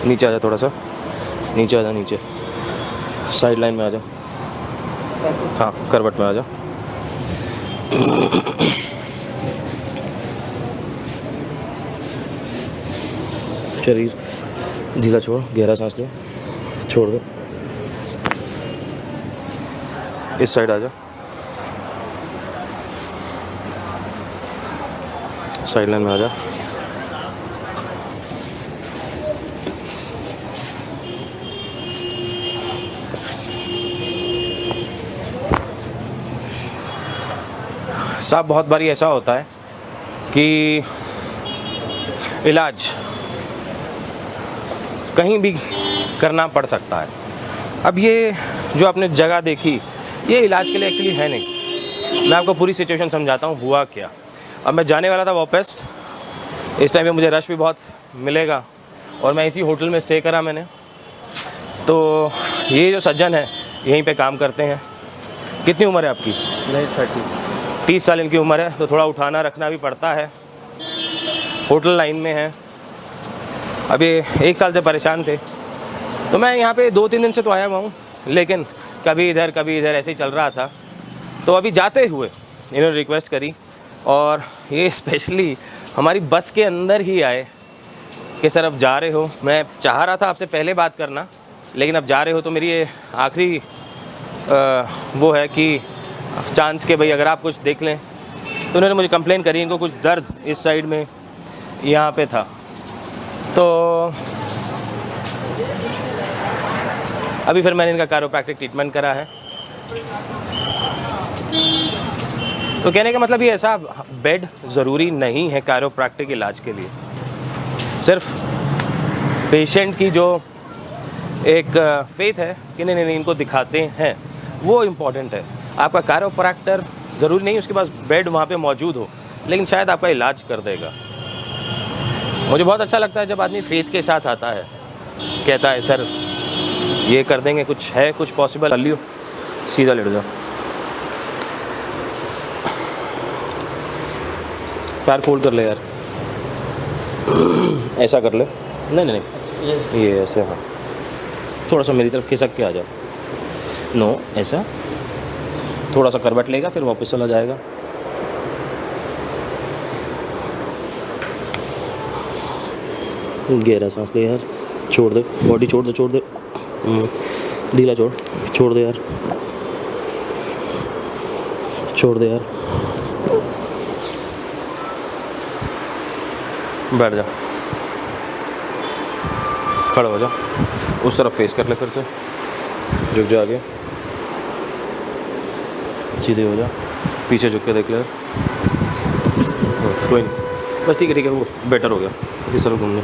नीचे आ जा, थोड़ा सा नीचे आ जा, नीचे साइड लाइन में आ जा, हाँ करवट में आ जा। शरीर ढीला छोड़, गहरा सांस ले, छोड़ दो। इस साइड आ जा, साइड लाइन में आ जा। साहब बहुत बारी ऐसा होता है कि इलाज कहीं भी करना पड़ सकता है। अब ये जो आपने जगह देखी, ये इलाज के लिए एक्चुअली है नहीं। मैं आपको पूरी सिचुएशन समझाता हूँ हुआ क्या। अब मैं जाने वाला था वापस, इस टाइम पे मुझे रश भी बहुत मिलेगा और मैं इसी होटल में स्टे करा मैंने। तो ये जो सज्जन है यहीं पे काम करते हैं। कितनी उम्र है आपकी? नहीं 30 साल इनकी उम्र है। तो थोड़ा उठाना रखना भी पड़ता है, होटल लाइन में है। अभी 1 साल से परेशान थे, तो मैं यहाँ पे 2-3 दिन से तो आया हुआ हूँ, लेकिन कभी इधर ऐसे ही चल रहा था। तो अभी जाते हुए इन्होंने रिक्वेस्ट करी और ये स्पेशली हमारी बस के अंदर ही आए कि सर अब जा रहे हो। मैं चाह रहा था आपसे पहले बात करना, लेकिन अब जा रहे हो तो मेरी ये आखिरी वो है कि चांस के भाई अगर आप कुछ देख लें। तो उन्होंने मुझे कंप्लेन करी, इनको कुछ दर्द इस साइड में यहाँ पे था। तो अभी फिर मैंने इनका कैरोप्रैक्टिक ट्रीटमेंट करा है। तो कहने का मतलब ये ऐसा बेड ज़रूरी नहीं है कैरोप्रैक्टिक इलाज के लिए। सिर्फ पेशेंट की जो एक फेथ है कि नहीं इनको दिखाते हैं, वो इम्पॉर्टेंट है। आपका कैरोप्रैक्टर ज़रूरी नहीं उसके पास बेड वहाँ पे मौजूद हो, लेकिन शायद आपका इलाज कर देगा। मुझे बहुत अच्छा लगता है जब आदमी फेथ के साथ आता है, कहता है सर ये कर देंगे, कुछ है कुछ पॉसिबल कर लियो। सीधा लेट जाओ, पैर फोल्ड कर ले यार, ऐसा कर ले। नहीं ये ऐसे, हाँ थोड़ा सा मेरी तरफ खिसक के आ जाओ। नो ऐसा, थोड़ा सा करवट लेगा फिर वापस चला जाएगा। गहरा सांस ले यार, छोड़ दे, बॉडी छोड़ दे, ढीला छोड़ दे यार, छोड़ दे यार। बैठ जा, खड़ा हो जा, उस तरफ फेस कर ले, फिर से झुक जा, आगे सीधे हो जा, पीछे झुक के देख ले। कोई नहीं, बस ठीक है वो बेटर हो गया। इस तरफ घूम जा,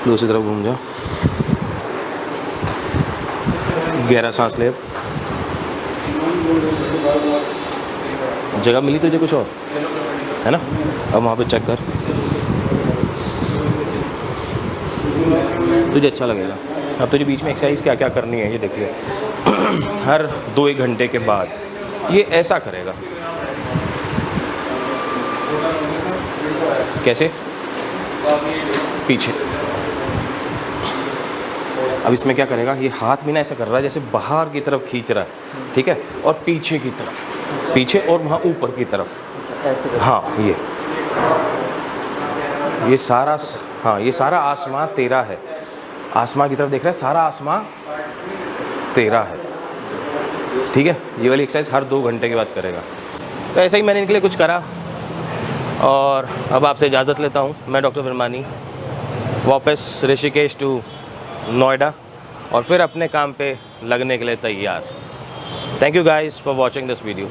दूसरी तरफ घूम जा, गहरा सांस ले। जगह मिली तुझे कुछ और है ना? अब वहाँ पे चेक कर, तुझे अच्छा लगेगा। अब तुझे बीच में एक्सरसाइज क्या क्या करनी है ये देख ले। हर 2-1 घंटे के बाद ये ऐसा करेगा। कैसे? पीछे। अब इसमें क्या करेगा, ये हाथ भी ना ऐसा कर रहा है जैसे बाहर की तरफ खींच रहा है, ठीक है, और पीछे की तरफ, पीछे और वहाँ ऊपर की तरफ ऐसे। हाँ ये सारा, हाँ ये सारा आसमां तेरा है। आसमां की तरफ देख रहा है, सारा आसमां तेरा है, ठीक है। ये वाली एक्सरसाइज हर 2 घंटे के बाद करेगा। तो ऐसा ही मैंने इनके लिए कुछ करा और अब आपसे इजाज़त लेता हूँ। मैं डॉक्टर विरमानी वापस ऋषिकेश टू नोएडा और फिर अपने काम पे लगने के लिए तैयार। Thank you guys for watching this video.